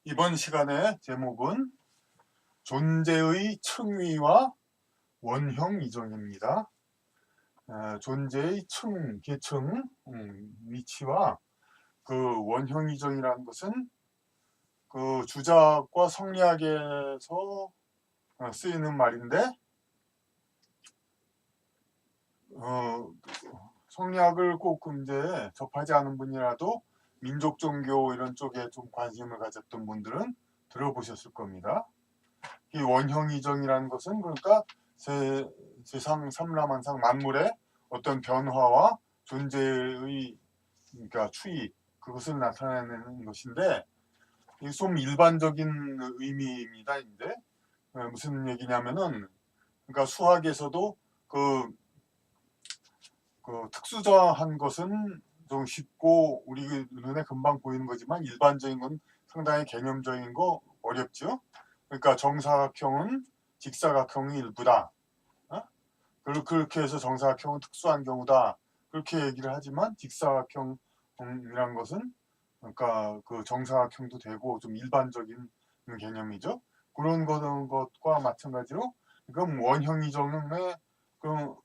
이번 시간의 제목은 존재의 층위와 원형 이정입니다. 존재의 계층, 위치와 그 원형 이정이라는 것은 그 주자과 성리학에서 쓰이는 말인데, 성리학을 꼭 이제 접하지 않은 분이라도 민족 종교 이런 쪽에 좀 관심을 가졌던 분들은 들어보셨을 겁니다. 이 원형 이정이라는 것은 그러니까 세상 삼라만상 만물의 어떤 변화와 존재의 그러니까 추이, 그것을 나타내는 것인데, 이게 좀 일반적인 의미입니다. 인데 무슨 얘기냐면은, 그러니까 수학에서도 그 특수저한 것은 좀 쉽고 우리 눈에 금방 보이는 거지만, 일반적인 건 상당히 개념적인 거 어렵죠. 그러니까 정사각형은 직사각형의 일부다. 그렇게 해서 정사각형은 특수한 경우다. 그렇게 얘기를 하지만 직사각형이란 것은 그러니까 그 정사각형도 되고 좀 일반적인 개념이죠. 그런 것과 마찬가지로 그럼 원형이정의 그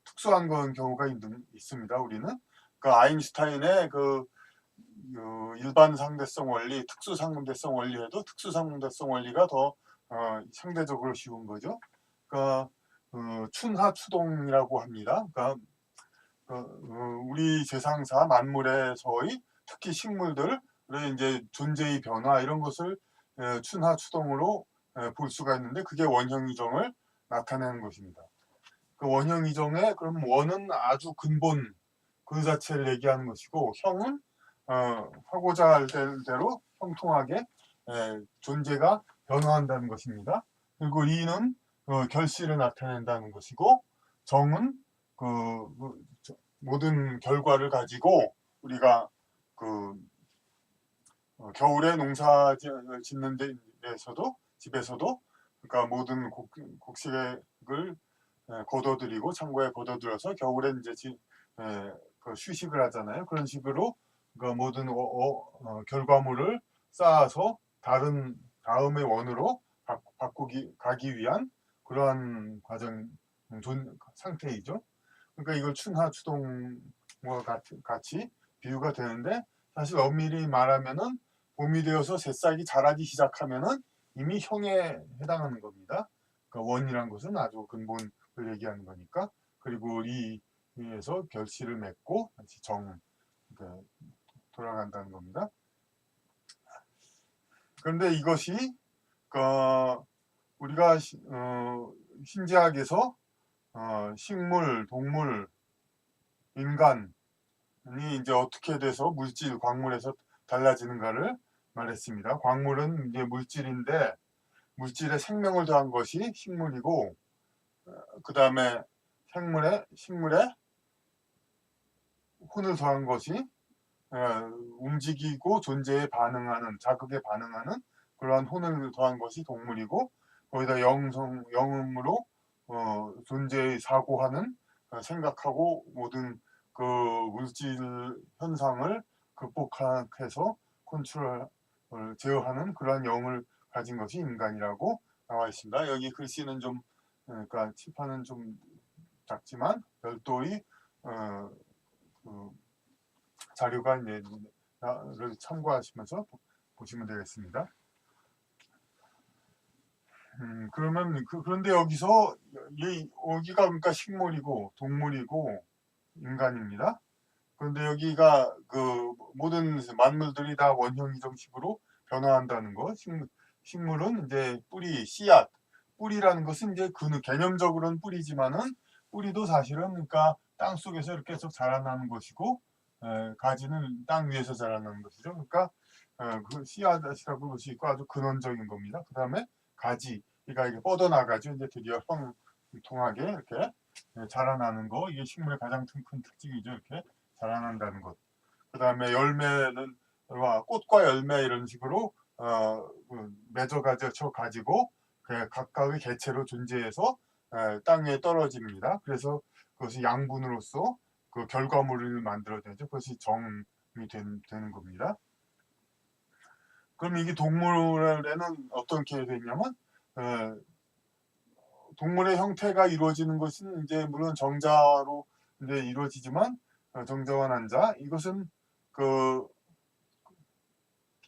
특수한 경우가 있습니다. 우리는 그 아인슈타인의 그 일반 상대성 원리, 특수 상대성 원리에도 특수 상대성 원리가 더 상대적으로 쉬운 거죠. 그러니까 춘하 추동이라고 합니다. 그러니까 우리 세상사 만물에서의 특히 식물들의 이제 존재의 변화 이런 것을 춘하 추동으로 볼 수가 있는데, 그게 원형 이정을 나타내는 것입니다. 그 원형 이정의 그럼 원은 아주 근본 그 자체를 얘기하는 것이고, 형은 하고자 할 대로 형통하게 존재가 변화한다는 것입니다. 그리고 리는 결실을 나타낸다는 것이고, 정은 모든 결과를 가지고 우리가 그 겨울에 농사 짓는 데에서도 집에서도 그러니까 모든 곡식을 걷어들이고 창고에 걷어들여서 겨울에 이제 그 휴식을 하잖아요. 그런 식으로 그 모든 결과물을 쌓아서 다음의 원으로 가기 위한 그러한 과정 상태이죠. 그러니까 이걸 춘하 추동과 같이 비유가 되는데, 사실 엄밀히 말하면은 봄이 되어서 새싹이 자라기 시작하면은 이미 형에 해당하는 겁니다. 그러니까 원이란 것은 아주 근본을 얘기하는 거니까. 그리고 리에서 결실을 맺고 다시 돌아간다는 겁니다. 그런데 이것이 우리가 신지학에서 식물, 동물, 인간이 이제 어떻게 돼서 광물에서 달라지는가를 말했습니다. 광물은 이제 물질인데, 물질에 생명을 더한 것이 식물이고, 그 다음에 식물에 혼을 더한 것이 움직이고 존재에 반응하는, 자극에 반응하는 그러한 혼을 더한 것이 동물이고, 거기다 영음으로 존재의 사고하는, 생각하고 모든 그 물질 현상을 극복해서 컨트롤, 제어하는 그러한 영을 가진 것이 인간이라고 나와 있습니다. 여기 글씨는 좀 그러니까 칠판은 좀 작지만 별도의 그 자료가 이제 를 참고하시면서 보시면 되겠습니다. 그러면 그런데 여기가 그러니까 식물이고 동물이고 인간입니다. 그런데 여기가 그 모든 만물들이 다 원형 이정식으로 변화한다는 거. 식물은 이제 뿌리, 씨앗. 뿌리라는 것은 이제 개념적으로는 뿌리지만은, 뿌리도 사실은 그러니까 땅 속에서 이렇게 계속 자라나는 것이고, 가지는 땅 위에서 자라나는 것이죠. 그러니까 그 씨앗이라고 볼 수 있고 아주 근원적인 겁니다. 그 다음에 가지, 그러니까 이게 뻗어나가죠. 이제 드디어 형통하게 이렇게 자라나는 거. 이게 식물의 가장 큰 특징이죠. 이렇게 자라난다는 것. 그 다음에 열매는 꽃과 열매 이런 식으로 맺어 가지고 각각의 개체로 존재해서 땅에 떨어집니다. 그래서 그것이 양분으로서 그 결과물을 만들어내죠. 그것이 정이 되는 겁니다. 그럼 이게 동물에는 어떻게 되냐면 동물의 형태가 이루어지는 것은 이제 물론 정자로 이제 이루어지지만 정자와 난자 이것은 그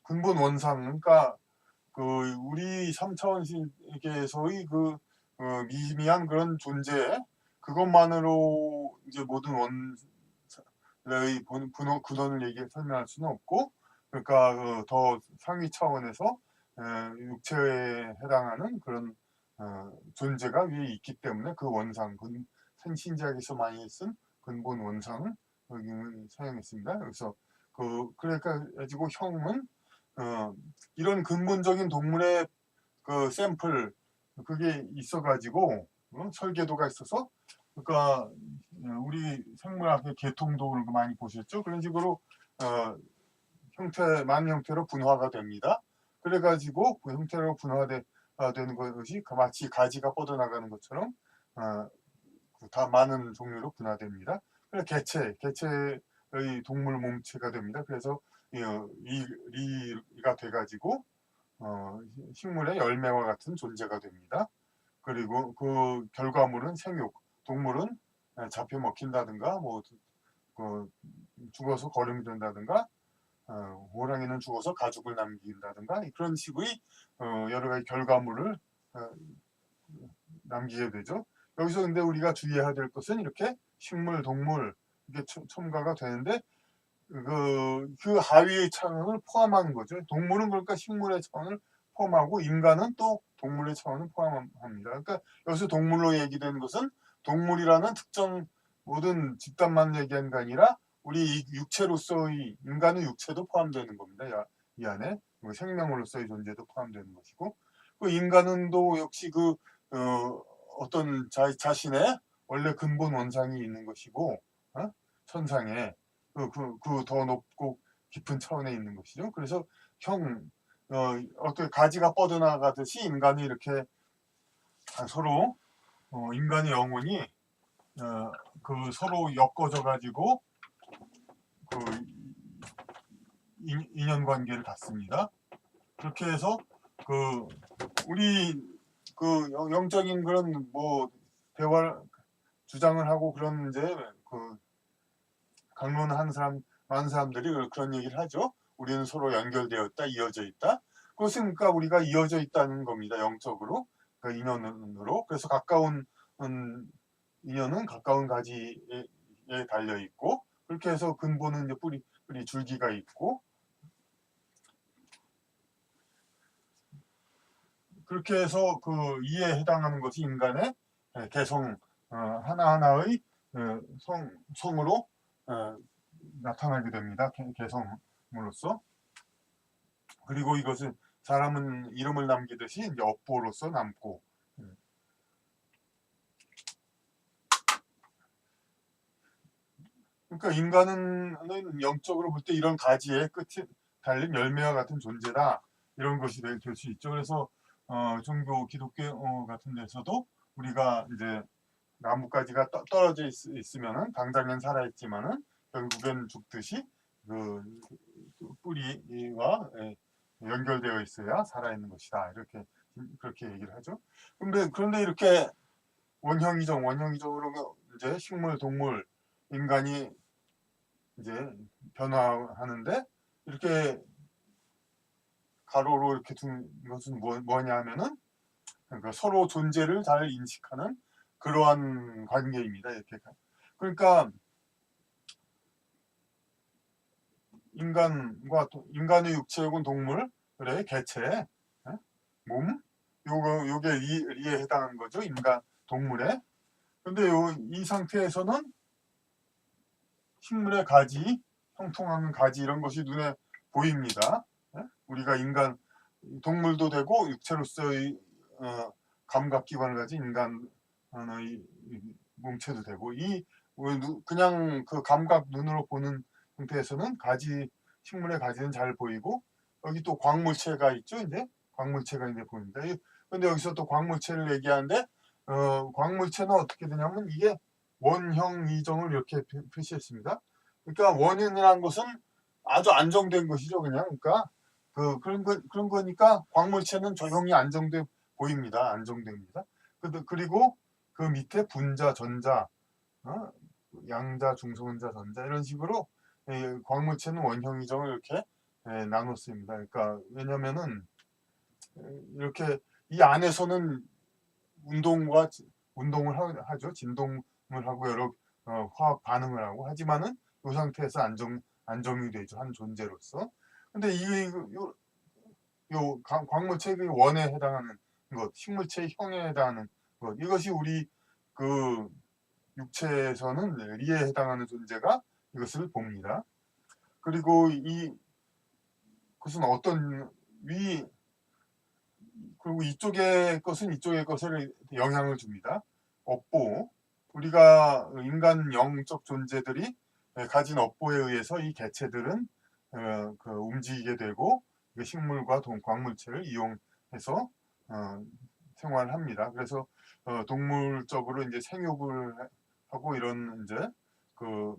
근본 원상 그러니까 그 우리 3차원 세계에서의 그 미미한 그런 존재 그것만으로 이제 모든 원의 근원을 설명할 수는 없고 그러니까 더 상위 차원에서 육체에 해당하는 그런 존재가 위에 있기 때문에 그 원상 생신작에서 많이 쓴 근본 원상을 여기는 사용했습니다. 그래서 그러니까 가지고 형은 이런 근본적인 동물의 그 샘플 그게 있어가지고 설계도가 있어서 그러니까 우리 생물학의 계통도를 많이 보셨죠? 그런 식으로 만 형태로 분화가 됩니다. 그래가지고 그 형태로 분화되는 것이 마치 가지가 뻗어나가는 것처럼 다 많은 종류로 분화됩니다. 그래서 개체의 동물 몸체가 됩니다. 그래서 리가 돼가지고 식물의 열매와 같은 존재가 됩니다. 그리고 그 결과물은 생육, 동물은 잡혀 먹힌다든가 죽어서 거름이 된다든가 호랑이는 죽어서 가죽을 남긴다든가 그런 식의 여러 가지 결과물을 남기게 되죠. 여기서 근데 우리가 주의해야 될 것은 이렇게 식물, 동물 이게 첨가가 되는데 그 하위의 차원을 포함하는 거죠. 동물은 그러니까 식물의 차원을 포함하고 인간은 또 동물의 차원을 포함합니다. 그러니까 여기서 동물로 얘기되는 것은 동물이라는 특정 모든 집단만 얘기하는 게 아니라 우리 육체로서의 인간의 육체도 포함되는 겁니다. 이 안에 생명으로서의 존재도 포함되는 것이고 그 인간은 또 역시 어떤 자신의 원래 근본 원상이 있는 것이고 천상에 더 높고 깊은 차원에 있는 것이죠. 그래서 어떻게 가지가 뻗어나가듯이 인간이 이렇게 서로 인간의 영혼이 서로 엮어져 가지고 그 인연관계를 갖습니다. 그렇게 해서 우리 영적인 그런 대화 주장을 하고 그런 이제 강론하는 많은 사람들이 그런 얘기를 하죠. 우리는 서로 연결되었다, 이어져 있다. 그것은 그러니까 우리가 이어져 있다는 겁니다. 영적으로, 그러니까 인연으로. 그래서 가까운 인연은 가까운 가지에 달려 있고, 그렇게 해서 근본은 이제 뿌리 줄기가 있고, 그렇게 해서 이에 해당하는 것이 인간의 개성 하나하나의 성으로 나타나게 됩니다. 개성으로서. 그리고 이것은 사람은 이름을 남기듯이 이제 업보로서 남고 그러니까 인간은 영적으로 볼 때 이런 가지의 끝이 달린 열매와 같은 존재다 이런 것이 될 수 있죠. 그래서 종교 기독교 같은 데서도 우리가 이제 나뭇가지가 떨어져 있으면은 당장엔 살아있지만은 결국엔 죽듯이 뿌리와 연결되어 있어야 살아있는 것이다. 그렇게 얘기를 하죠. 그런데 이렇게 원형이적으로 이제 식물, 동물, 인간이 이제 변화하는데 이렇게 가로로 이렇게 둔 것은 뭐냐 하면은 그러니까 서로 존재를 잘 인식하는 그러한 관계입니다. 이렇게. 그러니까 인간의 육체 혹은 동물의 개체, 몸, 요게 리에 해당하는 거죠. 동물에. 근데 이 상태에서는 식물의 가지, 형통한 가지 이런 것이 눈에 보입니다. 우리가 동물도 되고 육체로서의 감각기관을 가진 인간의 몸체도 되고 그냥 감각 눈으로 보는 상태에서는 식물의 가지는 잘 보이고 여기 또 광물체가 있죠. 이제 광물체가 이제 보입니다. 근데 여기서 또 광물체를 얘기하는데 광물체는 어떻게 되냐면 이게 원형 이정을 이렇게 표시했습니다. 그러니까 원형이라는 것은 아주 안정된 것이죠. 그러니까 그런 거니까 광물체는 조용히 안정돼 보입니다. 안정됩니다. 그리고 그 밑에 분자, 전자, 어? 양자, 중소분자, 전자 이런 식으로 광물체는 원형 이정을 이렇게 나눴습니다. 그러니까 왜냐면은 이렇게 이 안에서는 운동을 하죠. 진동을 하고 여러 화학 반응을 하고 하지만은 이 상태에서 안정이 되죠. 한 존재로서. 근데 광물체의 원에 해당하는 것, 식물체의 형에 해당하는 것, 이것이 우리 그 육체에서는 리에 해당하는 존재가 이것을 봅니다. 그리고 그것은 어떤 그리고 이쪽의 것은 이쪽의 것에 영향을 줍니다. 업보, 우리가 인간 영적 존재들이 가진 업보에 의해서 이 개체들은 움직이게 되고 식물과 광물체를 이용해서 생활합니다. 그래서 동물적으로 이제 생육을 하고 이런 이제 그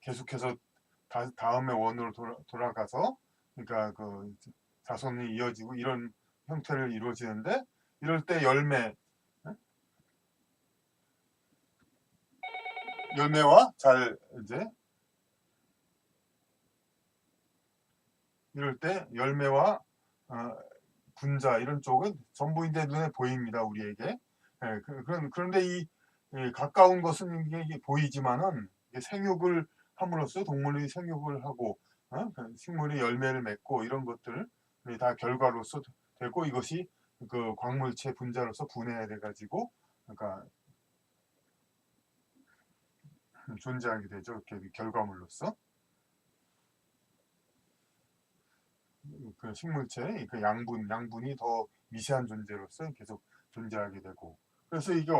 계속해서 다음의 원으로 돌아가서 그러니까 그 자손이 이어지고 이런 형태를 이루어지는데 이럴 때 열매와 잘 이제 이럴 때 열매와 분자 이런 쪽은 전부 이제 눈에 보입니다. 우리에게. 그런데 이 가까운 것은 이게 보이지만은 생육을 함으로써 동물이 생육을 하고 식물이 열매를 맺고 이런 것들 다 결과로서 되고 이것이 그 광물체 분자로서 분해돼 가지고 그러니까 존재하게 되죠. 이렇게 결과물로서 그 식물체의 그 양분이 더 미세한 존재로서 계속 존재하게 되고 그래서 이게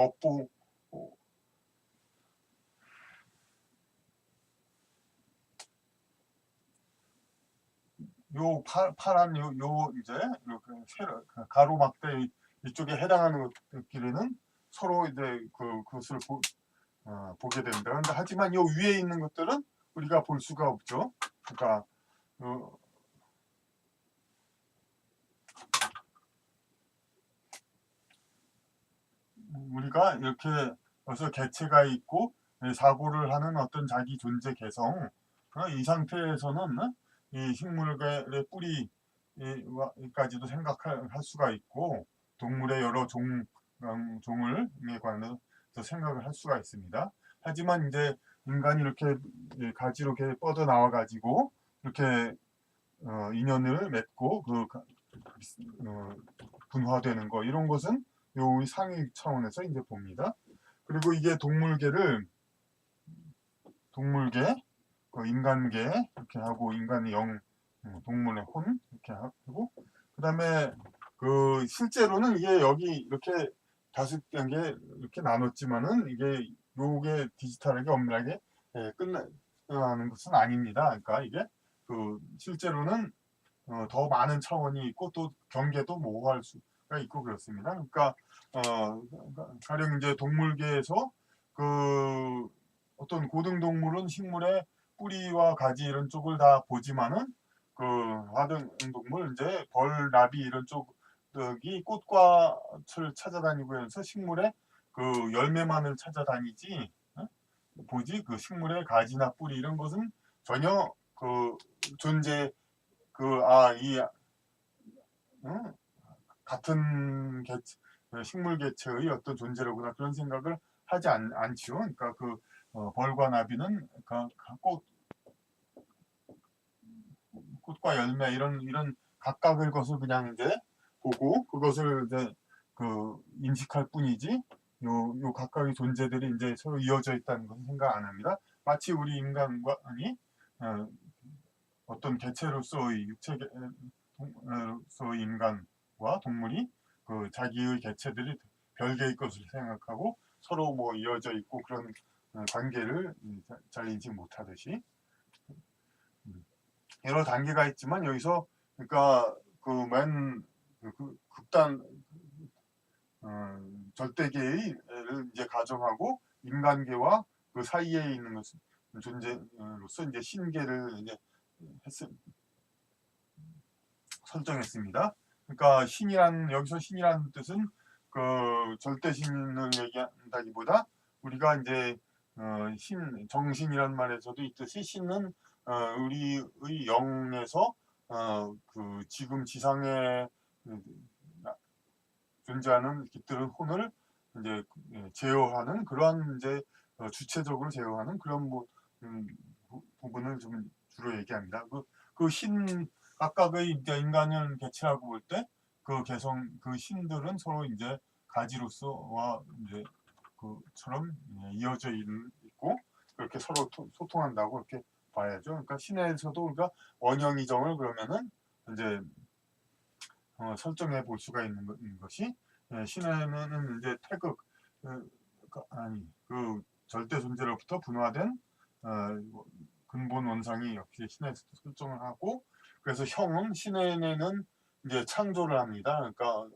파란 이제 이렇게 가로막대 이쪽에 해당하는 것들끼리는 서로 이제 그것을 보게 됩니다. 그런데 하지만 이 위에 있는 것들은 우리가 볼 수가 없죠. 그러니까 우리가 이렇게 벌써 개체가 있고 사고를 하는 어떤 자기 존재 개성 이 상태에서는 이 식물의 뿌리까지도 생각할 수가 있고 동물의 여러 종을 관해서 생각을 할 수가 있습니다. 하지만 이제 인간이 이렇게 가지로 이렇게 뻗어 나와 가지고 이렇게 인연을 맺고 분화되는 거 이런 것은 요 상위 차원에서 이제 봅니다. 그리고 이게 동물계, 인간계 이렇게 하고 인간의 동물의 혼 이렇게 하고 그다음에 그 실제로는 이게 여기 이렇게 5단계 이렇게 나눴지만은 요게 디지털하게 엄밀하게 끝나는 것은 아닙니다. 그러니까 이게 실제로는 더 많은 차원이 있고 또 경계도 모호할 수가 있고 그렇습니다. 그러니까 가령 이제 동물계에서 어떤 고등동물은 식물의 뿌리와 가지 이런 쪽을 다 보지만은 하등동물 이제 벌, 나비 이런 쪽이 꽃과를 찾아다니고 해서 식물의 열매만을 찾아다니지 보지 식물의 가지나 뿌리 이런 것은 전혀 존재 같은 식물 개체의 어떤 존재로구나 그런 생각을 하지 않지요. 그러니까 벌과 나비는 꽃과 열매 이런 각각의 것을 그냥 이제 보고 그것을 이제 인식할 뿐이지 요 각각의 존재들이 이제 서로 이어져 있다는 것은 생각 안 합니다. 마치 우리 인간이 어떤 개체로서의 육체로서의 인간과 동물이 자기의 개체들이 별개의 것을 생각하고 서로 뭐 이어져 있고 그런 관계를 잘 인식 못하듯이 여러 단계가 있지만 여기서 그러니까 극단 절대계를 이제 가정하고 인간계와 그 사이에 있는 존재로서 이제 신계를 이제 설정했습니다. 그러니까 신이란 여기서 신이라는 뜻은 그 절대 신을 얘기한다기보다 우리가 이제 신 정신이란 말에서도 있듯이 신은 우리의 영에서 그 지금 지상에 존재하는 깃들은 혼을 이제 제어하는 그러한 이제 주체적으로 제어하는 그런 부분을 좀 주로 얘기합니다. 그 신 각각의 이제 인간을 개체라고 볼 때 그 개성 그 신들은 서로 이제 가지로서와 이제 그처럼 이어져 있고 그렇게 서로 소통한다고 이렇게 봐야죠. 그러니까 신에서도 우리가 원형이정을 그러면은 이제 설정해 볼 수가 있는 것이 신에는 이제 태극 아니 그 절대 존재로부터 분화된 근본 원상이 역시 신에서 설정을 하고 그래서 형은 신에는 이제 창조를 합니다. 그러니까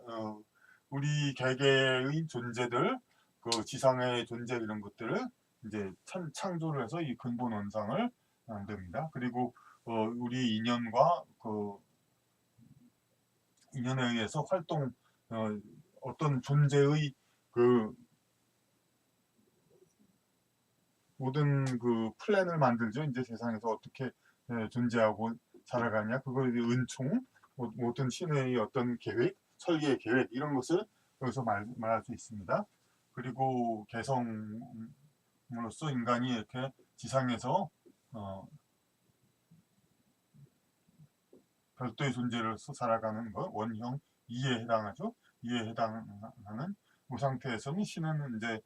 우리 개개의 존재들 그 지상의 존재 이런 것들을 이제 창조를 해서 이 근본 원상을 만듭니다. 그리고 우리 인연과 그 인연에 의해서 활동 어떤 존재의 그 모든 그 플랜을 만들죠. 이제 세상에서 어떻게 존재하고 살아가냐 그걸 이제 은총 모든 신의 어떤 계획 설계 계획 이런 것을 여기서 말할 수 있습니다. 그리고 개성으로서 인간이 이렇게 지상에서 별도의 존재로서 살아가는 것 원형 2에 해당하죠. 2에 해당하는 그 상태에서는 신은 이제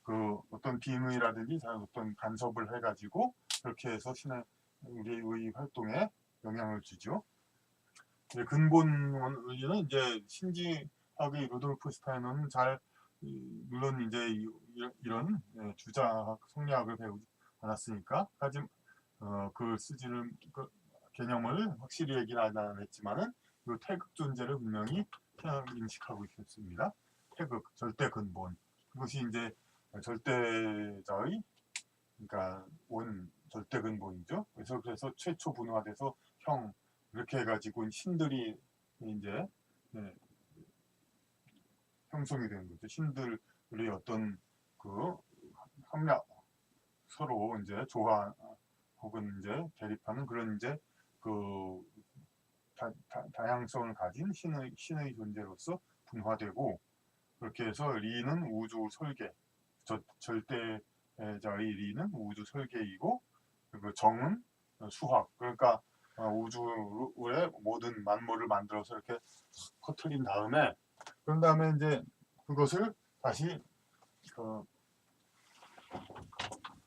그 어떤 빙의라든지 어떤 간섭을 해가지고 그렇게 해서 신의 우리의 활동에 영향을 주죠. 근본 원리는 이제 신지학의 루돌프 스타이너는 잘 물론 이제 이런 주자학 성리학을 배우지 않았으니까 하지만 그 쓰지를 개념을 확실히 얘기는 안 했지만은 이 태극 존재를 분명히 인식하고 있었습니다. 태극 절대 근본 그것이 이제 절대자의 그러니까 원 절대 근본이죠. 그래서 최초 분화돼서 형 이렇게 해가지고 신들이 이제 형성이 되는 거죠. 신들의 어떤 그 합력 서로 이제 조화 혹은 이제 대립하는 그런 이제 그 다양성을 가진 신의 존재로서 분화되고 그렇게 해서 리는 우주 설계 절대자의 리는 우주 설계이고 그리고 정은 수학 그러니까 우주의 모든 만물을 만들어서 이렇게 퍼뜨린 다음에 그런 다음에 이제 그것을 다시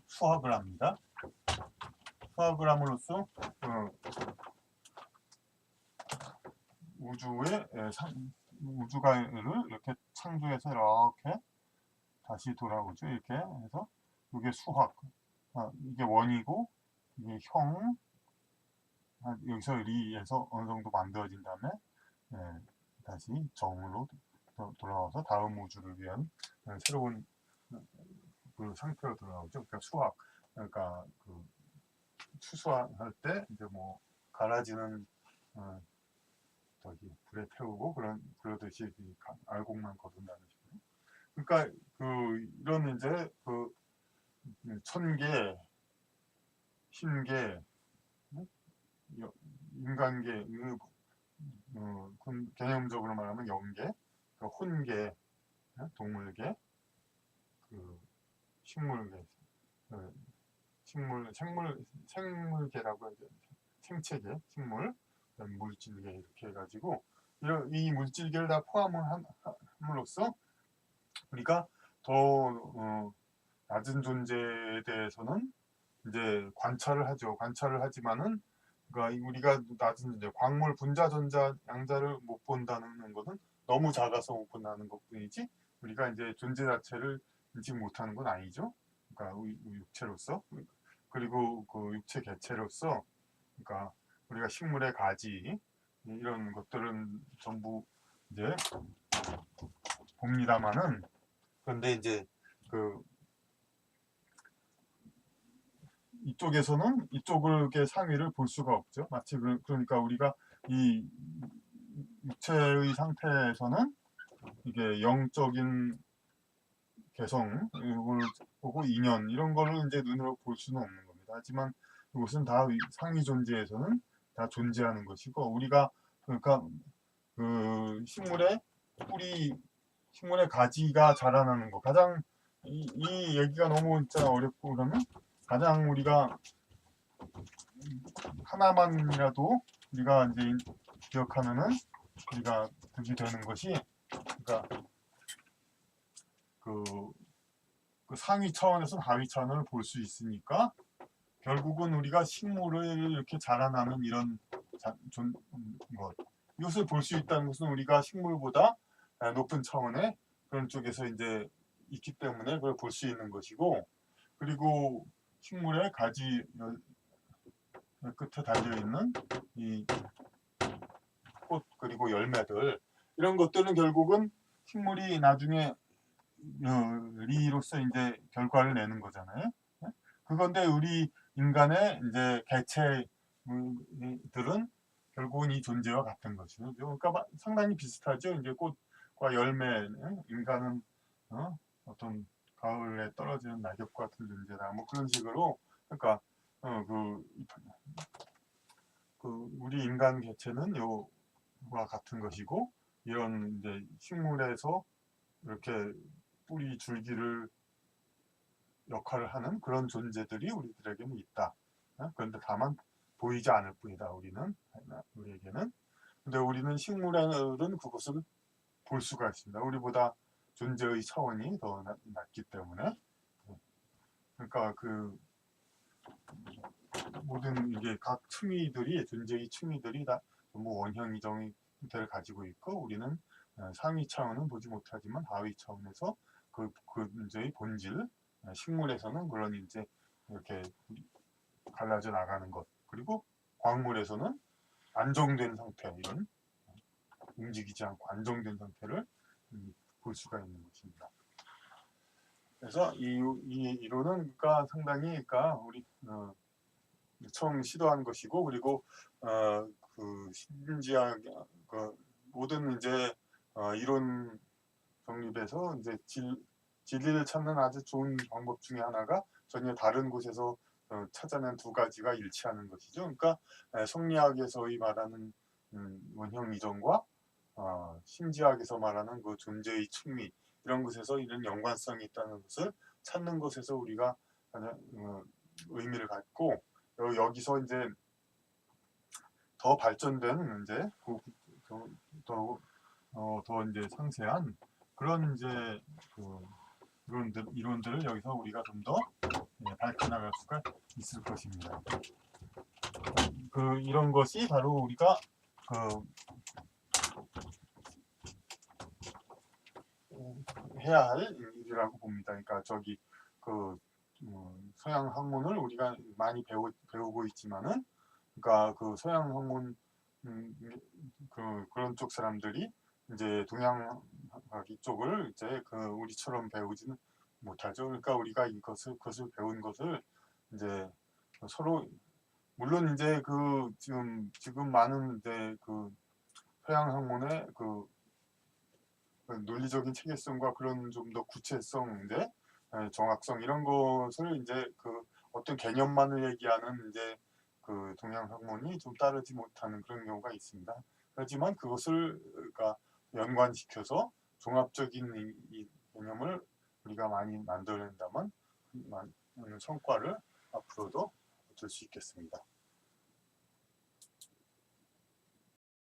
수학을 합니다. 수학을 함으로써 우주가를 이렇게 창조해서 이렇게 다시 돌아오죠. 이렇게 해서 이게 수학, 이게 원이고 이게 형, 여기서 리에서 어느 정도 만들어진 다음에 다시 정으로 돌아와서 다음 우주를 위한 새로운 그 상태로 돌아오죠. 그러니까 수학, 그러니까 그 추수할 때 이제 뭐 갈아지는 저기 불에 태우고 그러듯이 알곡만 거둔다는 식으로. 그러니까 그 이런 이제 그 천계, 신계, 인간계, 개념적으로 말하면 영계, 그 혼계, 동물계, 그 식물계, 생물계라고 하죠. 생체계, 식물, 물질계 이렇게 해가지고 이 물질계를 다 포함을 함으로써 우리가 더 낮은 존재에 대해서는 이제 관찰을 하죠. 관찰을 하지만은 그러니까 우리가 낮은 존재, 광물, 분자, 전자, 양자를 못 본다는 것은 너무 작아서 못 본다는 것뿐이지 우리가 이제 존재 자체를 인식 못하는 건 아니죠. 그러니까 육체로서 그리고 그 육체 개체로서 그러니까 우리가 식물의 가지 이런 것들은 전부 이제 봅니다만은 그런데 이제 그 이쪽에서는 이쪽의 상위를 볼 수가 없죠. 마치 그러니까 우리가 이 육체의 상태에서는 이게 영적인 개성, 이걸 보고 인연 이런 거를 이제 눈으로 볼 수는 없는 겁니다. 하지만 이것은 다 상위 존재에서는 다 존재하는 것이고 우리가 그러니까 그 식물의 뿌리, 식물의 가지가 자라나는 거 가장 이 얘기가 너무 진짜 어렵고 그러면 가장 우리가 하나만이라도 우리가 이제 기억하면은 우리가 그게 되는 것이 그러니까 그, 그 상위 차원에서 하위 차원을 볼 수 있으니까 결국은 우리가 식물을 이렇게 자라나는 이런 것 이것을 볼 수 있다는 것은 우리가 식물보다 높은 차원의 그런 쪽에서 이제 있기 때문에 그걸 볼 수 있는 것이고 그리고 식물의 가지 끝에 달려 있는 이 꽃 그리고 열매들 이런 것들은 결국은 식물이 나중에 리로서 이제 결과를 내는 거잖아요. 그건데 우리 인간의 이제 개체들은 결국은 이 존재와 같은 것이죠. 그러니까 상당히 비슷하죠. 이제 꽃과 열매, 인간은 어떤 가을에 떨어지는 낙엽 같은 존재다. 뭐 그런 식으로 그러니까 우리 인간 개체는 요와 같은 것이고 이런 이제 식물에서 이렇게 뿌리 줄기를 역할을 하는 그런 존재들이 우리들에게는 있다. 그런데 다만 보이지 않을 뿐이다. 우리에게는. 근데 우리는 식물은 그것을 볼 수가 있습니다. 우리보다 존재의 차원이 더 낮기 때문에. 그러니까 그 모든 이게 각 층위들이 존재의 층위들이 다 전부 원형이정의 형태를 가지고 있고 우리는 상위 차원은 보지 못하지만 하위 차원에서 그 존재의 본질 식물에서는 물론 이제 이렇게 갈라져 나가는 것 그리고 광물에서는 안정된 상태 이런 움직이지 않고 안정된 상태를 볼 수가 있는 것입니다. 그래서 이 이론은 그러니까 상당히 그러니까 우리 처음 시도한 것이고 그리고 그 신지학 그 모든 이제 이론 정립에서 이제 진리를 찾는 아주 좋은 방법 중에 하나가 전혀 다른 곳에서 찾아낸 두 가지가 일치하는 것이죠. 그러니까 성리학에서의 말하는 원형 이전과 신지학에서 말하는 그 존재의 측미 이런 것에서 이런 연관성이 있다는 것을 찾는 것에서 우리가 의미를 갖고 여기서 이제 더 발전된 이제 더 이제 상세한 그런 이제 그 이론들을 여기서 우리가 좀 더 밝혀나갈 수가 있을 것입니다. 이런 것이 바로 우리가 해야 할 일이라고 봅니다. 그러니까 저기 서양 학문을 우리가 많이 배우고 있지만은 그러니까 그 서양 학문 그런 쪽 사람들이 이제 동양학 이쪽을 이제 우리처럼 배우지는 못하죠. 그러니까 우리가 그것을 배운 것을 이제 서로 물론 이제 지금 많은 이제 서양 학문의 논리적인 체계성과 그런 좀 더 구체성 이제 정확성 이런 것을 이제 어떤 개념만을 얘기하는 이제 동양 학문이 좀 따르지 못하는 그런 경우가 있습니다. 하지만 그것을 그러니까 연관시켜서 종합적인 이 개념을 우리가 많이 만들어낸다면 성과를 앞으로도 얻을 수 있겠습니다.